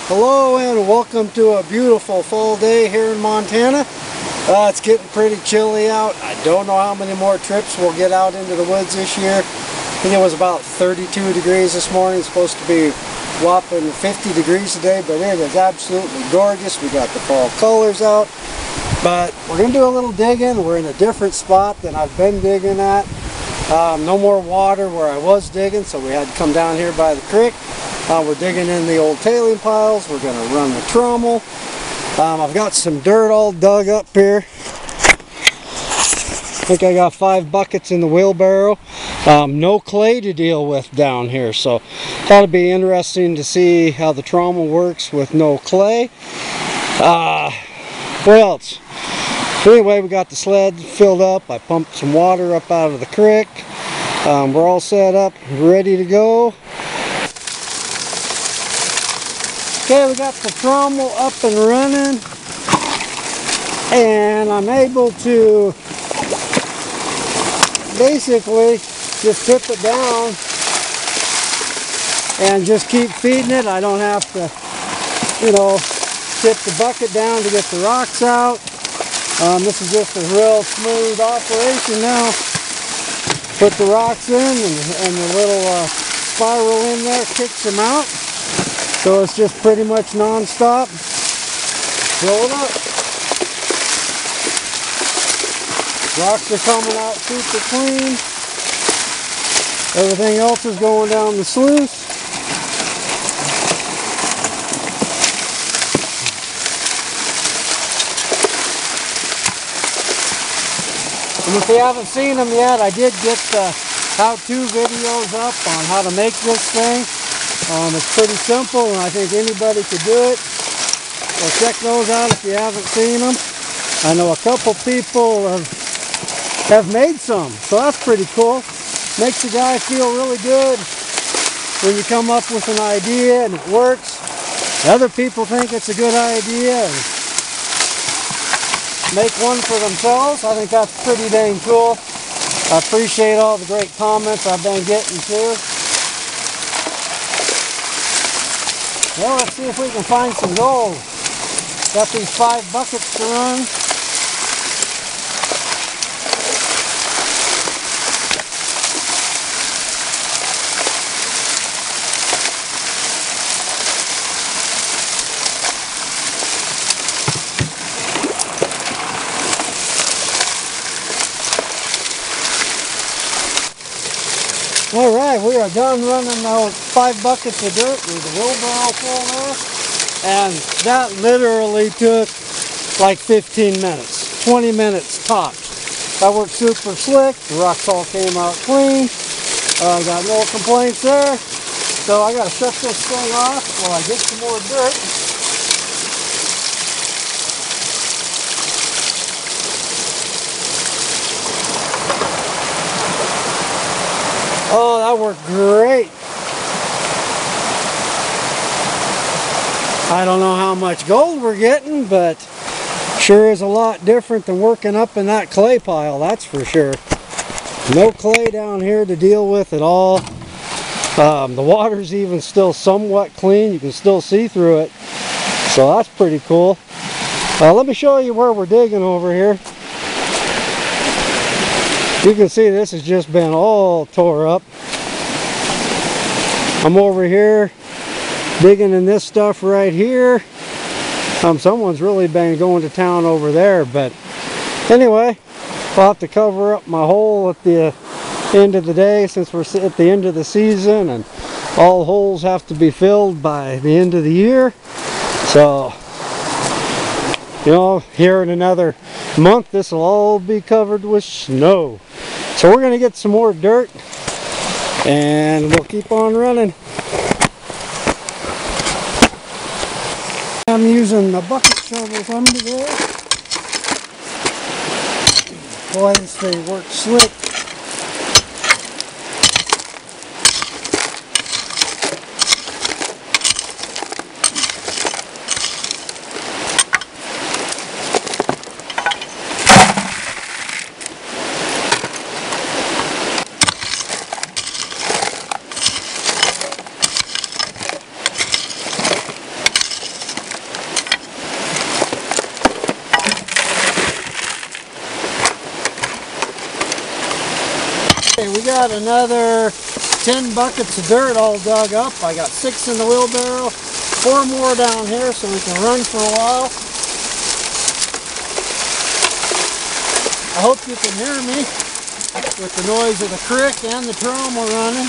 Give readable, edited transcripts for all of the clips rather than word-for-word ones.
Hello and welcome to a beautiful fall day here in Montana. It's getting pretty chilly out. I don't know how many more trips we'll get out into the woods this year. I think it was about 32 degrees this morning. It's supposed to be whopping 50 degrees today, but it is absolutely gorgeous. We got the fall colors out. But we're going to do a little digging. We're in a different spot than I've been digging at. No more water where I was digging, so we had to come down here by the creek. We're digging in the old tailing piles. We're going to run the trommel. I've got some dirt all dug up here. I think I got 5 buckets in the wheelbarrow. No clay to deal with down here, so thought it'd be interesting to see how the trommel works with no clay. What else? Anyway, we got the sled filled up. I pumped some water up out of the creek. We're all set up, ready to go. Okay, we got the trommel up and running, and I'm able to basically just tip it down and just keep feeding it. I don't have to, tip the bucket down to get the rocks out. This is just a real smooth operation now. Put the rocks in, and the little spiral in there kicks them out. So it's just pretty much non-stop. Fill it up. Rocks are coming out super clean. Everything else is going down the sluice. And if you haven't seen them yet, I did get the how-to videos up on how to make this thing. It's pretty simple, and I think anybody could do it. So check those out if you haven't seen them. I know a couple people have made some, so that's pretty cool. Makes the guy feel really good when you come up with an idea and it works. Other people think it's a good idea and make one for themselves. I think that's pretty dang cool. I appreciate all the great comments I've been getting too. Well, let's see if we can find some gold. Got these 5 buckets to run. Alright, we are done running those 5 buckets of dirt with the wheelbarrow full now, and that literally took like 15 minutes, 20 minutes tops. That worked super slick. The rocks all came out clean. Got no complaints there. So I got to shut this thing off while I get some more dirt. Oh, that worked great. I don't know how much gold we're getting, but sure is a lot different than working up in that clay pile, that's for sure. No clay down here to deal with at all. The water's even still somewhat clean. You can still see through it. So that's pretty cool. Let me show you where we're digging over here. You can see this has just been all tore up. I'm over here digging in this stuff right here. Someone's really been going to town over there, but anyway, I'll have to cover up my hole at the end of the day since we're at the end of the season, and all holes have to be filled by the end of the year. So, here in another month, this will all be covered with snow. So we're going to get some more dirt, and we'll keep on running. I'm using the bucket shovels under there. Boy, this thing works slick. got another 10 buckets of dirt all dug up. I got 6 in the wheelbarrow, 4 more down here so we can run for a while. I hope you can hear me with the noise of the creek and the trommel running.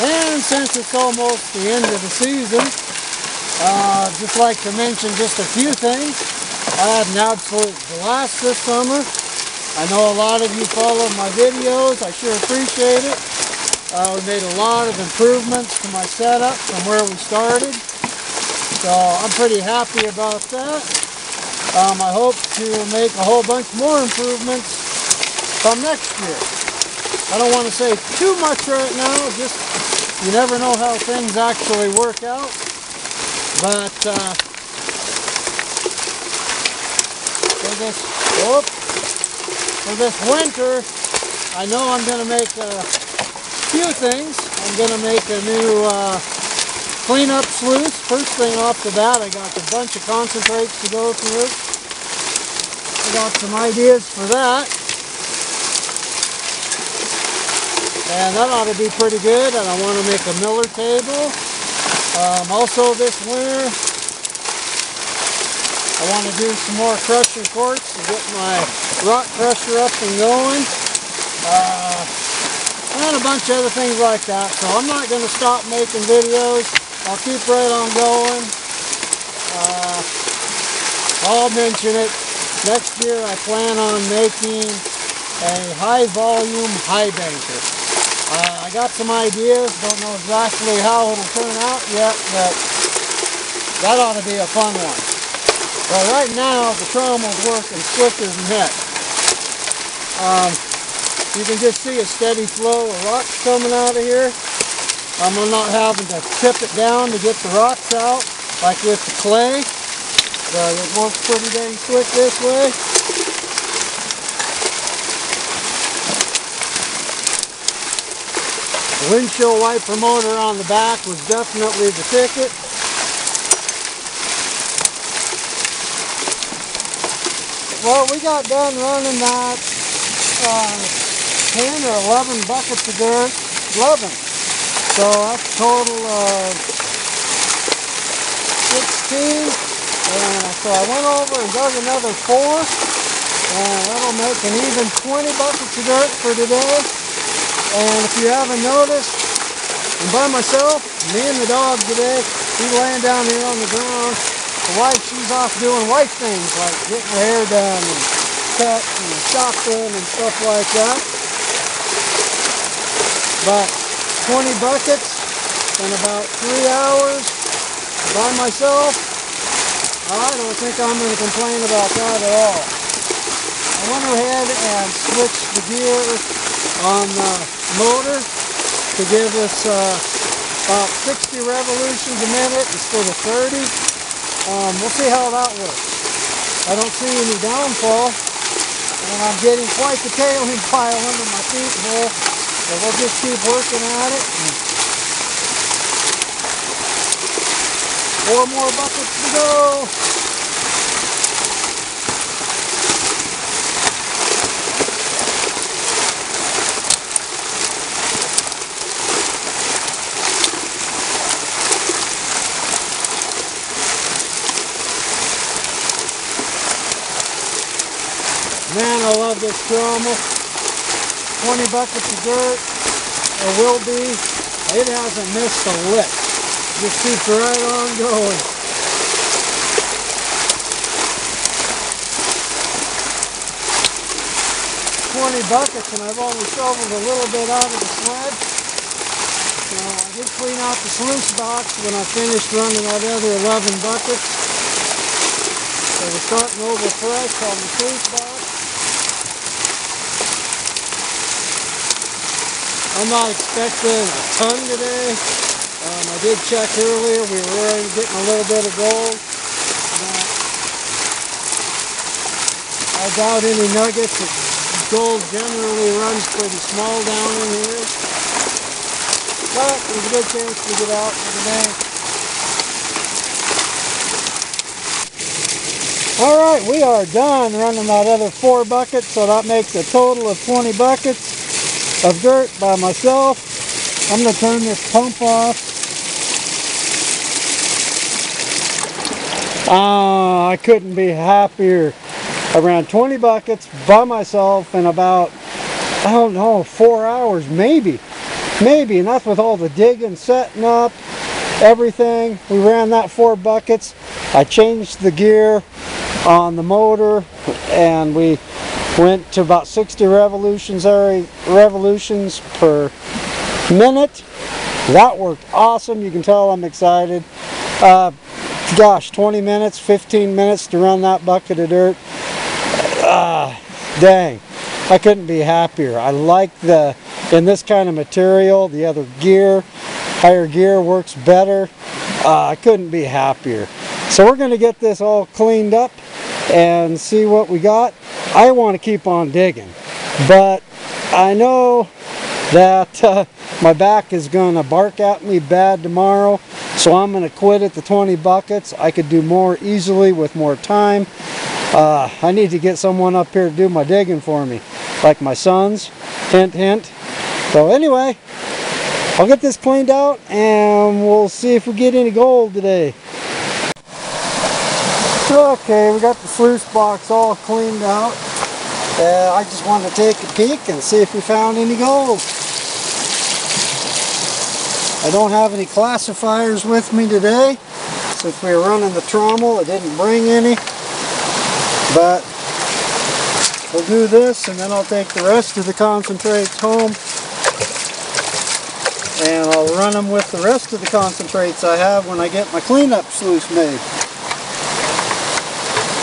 And since it's almost the end of the season, I'd just like to mention just a few things. I had an absolute blast this summer. I know a lot of you follow my videos. I sure appreciate it. We made a lot of improvements to my setup from where we started. So I'm pretty happy about that. I hope to make a whole bunch more improvements come next year. I don't want to say too much right now, just you never know how things actually work out. But for this winter, I know I'm going to make a few things. I'm going to make a new cleanup sluice. First thing off the bat, I got a bunch of concentrates to go through. I got some ideas for that. And that ought to be pretty good. And I want to make a miller table. Also this winter, I want to do some more crusher quartz to get my rock crusher up and going. And a bunch of other things like that. So I'm not going to stop making videos. I'll keep right on going. I'll mention it. Next year I plan on making a high volume high banker. I got some ideas, don't know exactly how it'll turn out yet, but that ought to be a fun one. But right now, the trommel's working slicker than heck. You can just see a steady flow of rocks coming out of here. I'm not having to tip it down to get the rocks out, like with the clay. But it works pretty dang slick this way. The windshield wiper motor on the back was definitely the ticket. Well, we got done running that 10 or 11 buckets of dirt. 11. So that's a total of 16. And so I went over and dug another 4. And that'll make an even 20 buckets of dirt for today. And if you haven't noticed, I'm by myself, me and the dog today. He's laying down here on the ground. The wife, she's off doing wife things like getting her hair done and cut and shopping and stuff like that. But 20 buckets in about 3 hours by myself, I don't think I'm going to complain about that at all. I went ahead and switched the gear on the motor to give us about 60 revolutions a minute instead of 30. We'll see how that works. I don't see any downfall, and I'm getting quite the tailing pile under my feet here, so we'll just keep working at it. 4 more buckets to go. Man, I love this trommel. 20 buckets of dirt, or will be. It hasn't missed a lick. Just keeps right on going. Buckets, and I've only shoveled a little bit out of the sled. So I did clean out the sluice box when I finished running that other 11 buckets. So we're starting over fresh on the sluice box. I'm not expecting a ton today. I did check earlier. We were already getting a little bit of gold. I doubt any nuggets. Gold generally runs pretty small down in here. But there's a good chance to get out for the day. Alright, we are done running that other 4 buckets, so that makes a total of 20 buckets of dirt by myself. I'm going to turn this pump off. I couldn't be happier. I ran 20 buckets by myself in about, I don't know, 4 hours, maybe, and that's with all the digging, setting up, everything. We ran that 4 buckets. I changed the gear on the motor, and we went to about 60 revolutions per minute. That worked awesome. You can tell I'm excited. Gosh, 20 minutes, 15 minutes to run that bucket of dirt. Dang, I couldn't be happier. I like in this kind of material, the other gear, higher gear works better. I couldn't be happier. So we're going to get this all cleaned up and see what we got. I want to keep on digging, but I know that my back is going to bark at me bad tomorrow, so I'm going to quit at the 20 buckets. I could do more easily with more time. I need to get someone up here to do my digging for me, like my sons. Hint, hint. So anyway, I'll get this cleaned out and we'll see if we get any gold today. Okay, we got the sluice box all cleaned out. I just wanted to take a peek and see if we found any gold. I don't have any classifiers with me today. Since we were running the Trommel, I didn't bring any. But we'll do this and then I'll take the rest of the concentrates home. And I'll run them with the rest of the concentrates I have when I get my cleanup sluice made.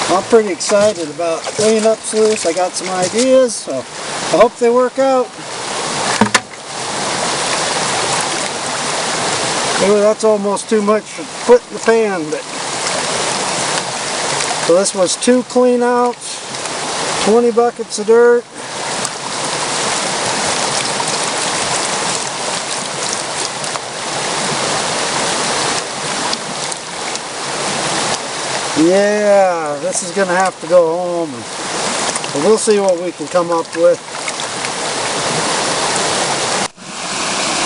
I'm pretty excited about cleanup sluice. I got some ideas, so I hope they work out. Maybe that's almost too much to put in the pan, but so this was 2 clean outs, 20 buckets of dirt. Yeah, this is going to have to go home, and we'll see what we can come up with.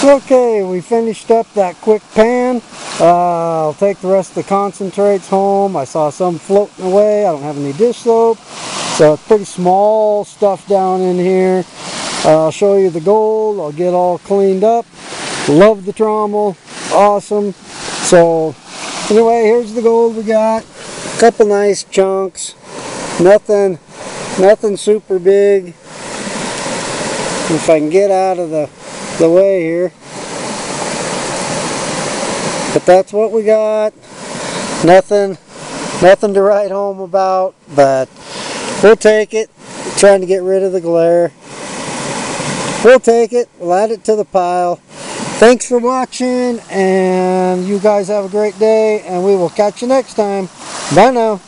Okay, we finished up that quick pan. I'll take the rest of the concentrates home. I saw some floating away. I don't have any dish soap, so it's pretty small stuff down in here. I'll show you the gold. I'll get all cleaned up. Love the Trommel. Awesome. So anyway, here's the gold we got. Couple nice chunks, nothing super big. If I can get out of the way here, but that's what we got. Nothing to write home about, but we'll take it. I'm trying to get rid of the glare. We'll take it. We'll add it to the pile. Thanks for watching, and you guys have a great day, and we will catch you next time. Bye now.